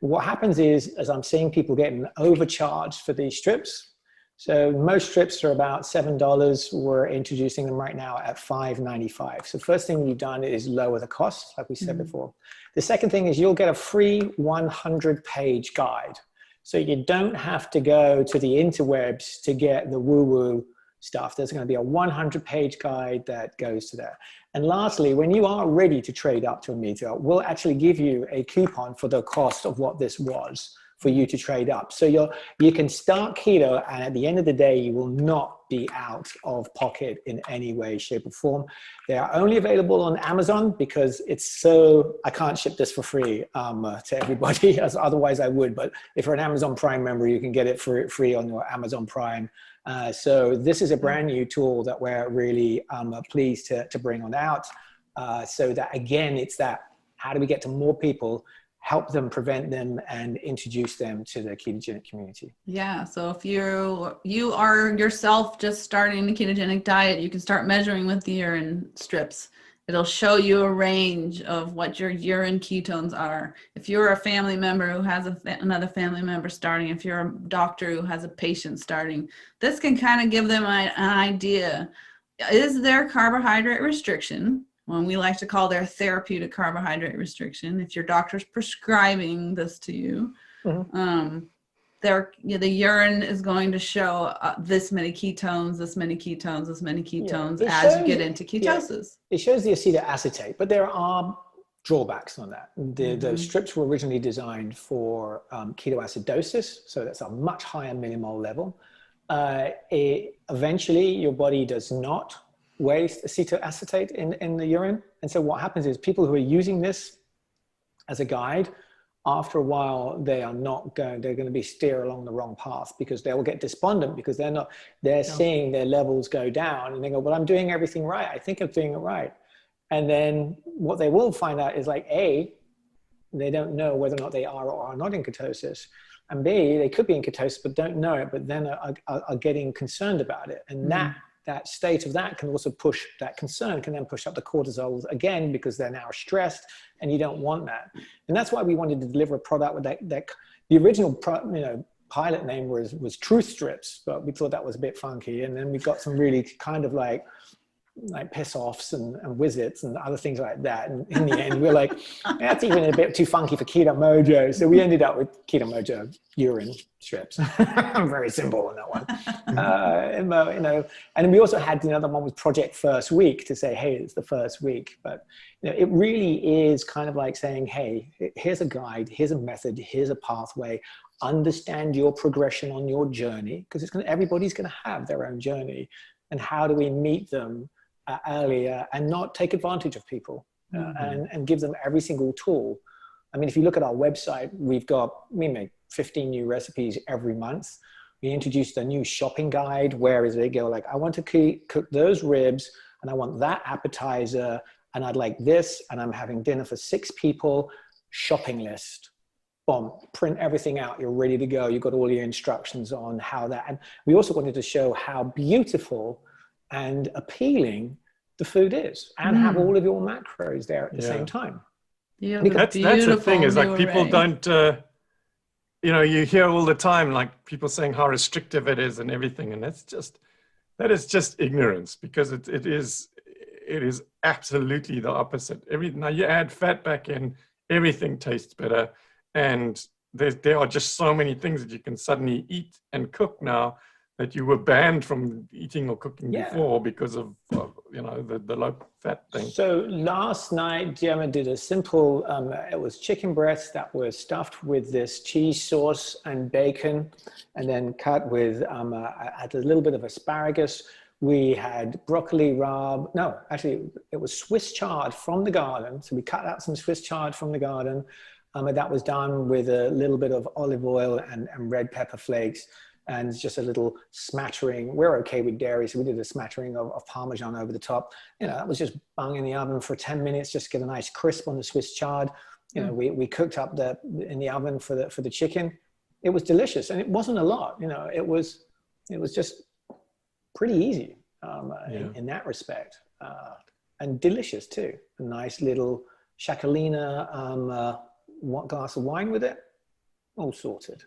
What happens is, as I'm seeing people getting overcharged for these strips. So most strips are about $7. We're introducing them right now at $5.95. So first thing we've done is lower the cost, like we said before. The second thing is you'll get a free 100-page guide. So you don't have to go to the interwebs to get the woo-woo stuff. There's going to be a 100-page guide that goes to that. And lastly, when you are ready to trade up to a meter, we'll actually give you a coupon for the cost of what this was for you to trade up. So you can start keto, and at the end of the day, you will not be out of pocket in any way, shape, or form. They are only available on Amazon because I can't ship this for free to everybody, as otherwise I would. But if you're an Amazon Prime member, you can get it for free on your Amazon Prime. So this is a brand new tool that we're really pleased to bring on out. So that, again, it's that, how do we get to more people, help them, prevent them, and introduce them to the ketogenic community? Yeah. So if you are yourself just starting a ketogenic diet, you can start measuring with the urine strips. It'll show you a range of what your urine ketones are. If you're a family member who has another family member starting, if you're a doctor who has a patient starting, this can kind of give them an idea. Is there carbohydrate restriction? When we like to call their therapeutic carbohydrate restriction, if your doctor's prescribing this to you, the urine is going to show this many ketones, this many ketones, this many ketones as you get into ketosis. It shows the acetoacetate, but there are drawbacks on that. The strips were originally designed for ketoacidosis, so that's a much higher millimole level. Eventually, your body does not waste acetoacetate in the urine. And so what happens is people who are using this as a guide, after a while, they're going to be steer along the wrong path, because they will get despondent because they're seeing their levels go down, and they go, well, I'm doing everything right. I think I'm doing it right. And then what they will find out is like, A, they don't know whether or not they are or are not in ketosis. And B, they could be in ketosis, but don't know it, but then are getting concerned about it. And that state of that can also push, that concern can then push up the cortisol again, because they're now stressed, and you don't want that. And that's why we wanted to deliver a product with that the original pilot name was Truth Strips, but we thought that was a bit funky. And then we got some really kind of like like piss offs and wizards and other things like that. And in the end, we're like, that's even a bit too funky for Keto-Mojo. So we ended up with Keto-Mojo urine strips. Very simple on that one. You know, and we also had the other one was Project First Week to say, hey, it's the first week. But you know, it really is kind of like saying, hey, here's a guide, here's a method, here's a pathway. Understand your progression on your journey, because everybody's going to have their own journey. And how do we meet them earlier and not take advantage of people and give them every single tool. I mean, if you look at our website, we make 15 new recipes every month. We introduced a new shopping guide, where they go like, I want to cook those ribs and I want that appetizer and I'd like this and I'm having dinner for 6 people, shopping list. Boom, print everything out, you're ready to go. You've got all your instructions on how that, and we also wanted to show how beautiful and appealing the food is and have all of your macros there at the same time. Yeah, that's the thing is like people don't, you know, you hear all the time, like people saying how restrictive it is and everything. And that is just ignorance, because it is absolutely the opposite. Now you add fat back in, everything tastes better. And there are just so many things that you can suddenly eat and cook now that you were banned from eating or cooking before because of you know, the low fat thing. So last night, Gemma did a simple, it was chicken breasts that were stuffed with this cheese sauce and bacon, and then cut with a little bit of asparagus. We had broccoli rabe. No, actually, it was Swiss chard from the garden. So we cut out some Swiss chard from the garden. That was done with a little bit of olive oil and red pepper flakes, and just a little smattering. We're okay with dairy, so we did a smattering of Parmesan over the top. You know, that was just bung in the oven for 10 minutes, just to get a nice crisp on the Swiss chard. You know, we cooked up in the oven for the chicken. It was delicious, and it wasn't a lot. You know, it was just pretty easy in that respect, and delicious too. A nice little shakalina. What glass of wine with it, all sorted.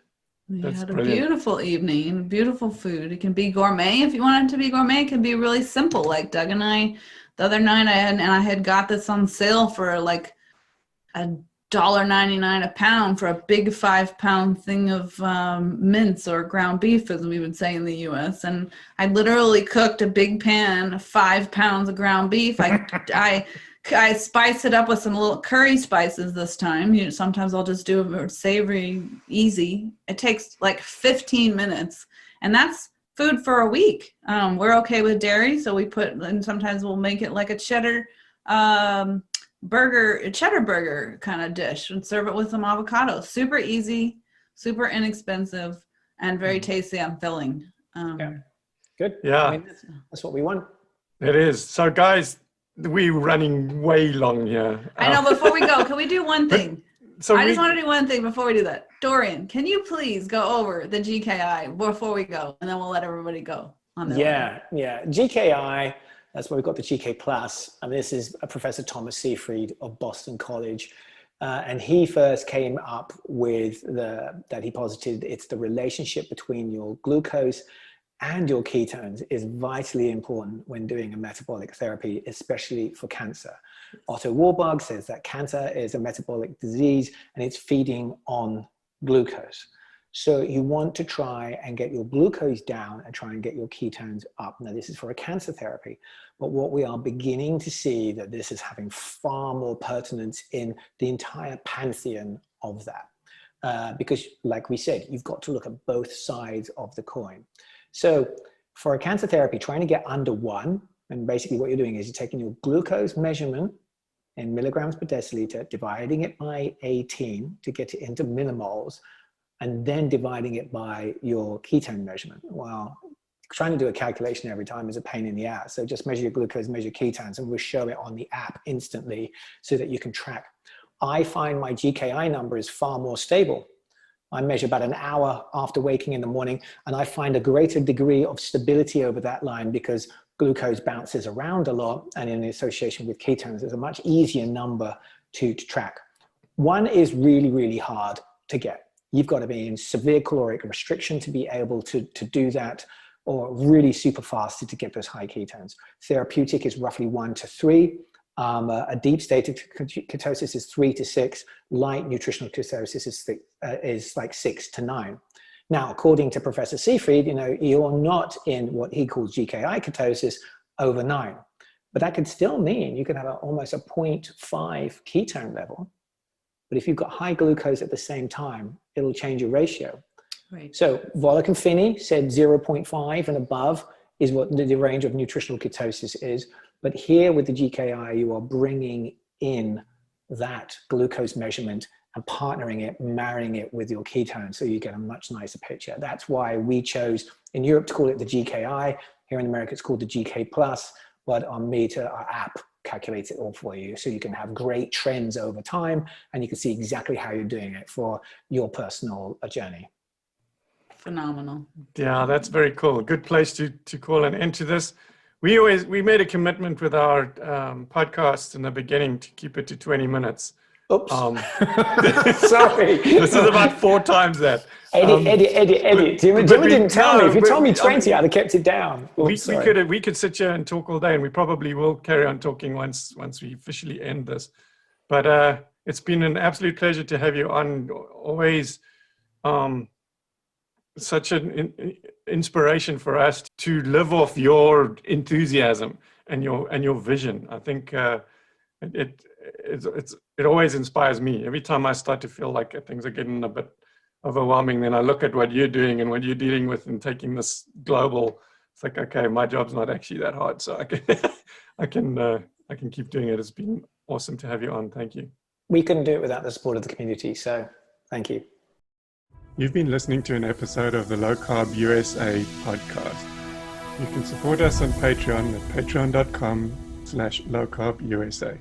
We had a beautiful evening, beautiful food. It can be gourmet if you want it to be gourmet. It can be really simple. Like Doug and I, the other night, I had got this on sale for like $1.99 a pound for a big 5-pound thing of mince, or ground beef, as we would say in the U.S. And I literally cooked a big pan of 5 pounds of ground beef. I spiced it up with some little curry spices this time. You know, sometimes I'll just do a savory, easy. It takes like 15 minutes, and that's food for a week. We're okay with dairy, so we and sometimes we'll make it like a cheddar burger kind of dish and serve it with some avocado. Super easy, super inexpensive, and very tasty and filling. Good. Yeah, I mean, that's what we want. It is. So guys, we're running way long here. I know. Before we go, can we do one thing? I just want to do one thing before we do that. Dorian, can you please go over the GKI before we go, and then we'll let everybody go on that. Yeah. GKI, that's where we've got the GK Plus. And this is Professor Thomas Seyfried of Boston College. And he first came up with that he posited it's the relationship between your glucose and your ketones is vitally important when doing a metabolic therapy, especially for cancer. Otto Warburg says that cancer is a metabolic disease and it's feeding on glucose. So you want to try and get your glucose down and try and get your ketones up. Now, this is for a cancer therapy, but what we are beginning to see that this is having far more pertinence in the entire pantheon of that. Because like we said, you've got to look at both sides of the coin. So for a cancer therapy, trying to get under 1, and basically what you're doing is you're taking your glucose measurement in milligrams per deciliter, dividing it by 18 to get it into millimoles, and then dividing it by your ketone measurement. Well, trying to do a calculation every time is a pain in the ass. So just measure your glucose, measure ketones, and we'll show it on the app instantly so that you can track. I find my GKI number is far more stable. I measure about an hour after waking in the morning, and I find a greater degree of stability over that line because glucose bounces around a lot, and in the association with ketones, there's a much easier number to track. 1 is really, really hard to get. You've got to be in severe caloric restriction to be able to do that. or really super fasted to get those high ketones. Therapeutic is roughly 1 to 3. A deep state of ketosis is 3 to 6. Light nutritional ketosis is like 6 to 9. Now, according to Professor Seyfried, you're not in what he calls GKI ketosis over 9. But that could still mean you could have almost a 0.5 ketone level. But if you've got high glucose at the same time, it'll change your ratio. Right. So Volek and Finney said 0.5 and above is what the range of nutritional ketosis is. But here with the GKI, you are bringing in that glucose measurement and partnering it, marrying it with your ketone, so you get a much nicer picture. That's why we chose in Europe to call it the GKI. Here in America, it's called the GK+, but our meter, our app calculates it all for you. So you can have great trends over time, and you can see exactly how you're doing it for your personal journey. Phenomenal. Yeah, that's very cool. Good place to call an end to this. We made a commitment with our podcast in the beginning to keep it to 20 minutes. Oops. Sorry. This is about 4 times that. Edit. Jimmy didn't tell me. If you told me 20, I'd have kept it down. Oops, we could sit here and talk all day, and we probably will carry on talking once we officially end this. But it's been an absolute pleasure to have you on. Always such an inspiration for us to live off your enthusiasm and your vision. I think it always inspires me. Every time I start to feel like things are getting a bit overwhelming, then I look at what you're doing and what you're dealing with and taking this global. It's like, okay, my job's not actually that hard, so I can keep doing it. It's been awesome to have you on. Thank you. We couldn't do it without the support of the community, so thank you. You've been listening to an episode of the LowCarbUSA podcast. You can support us on Patreon at patreon.com/lowcarbusa.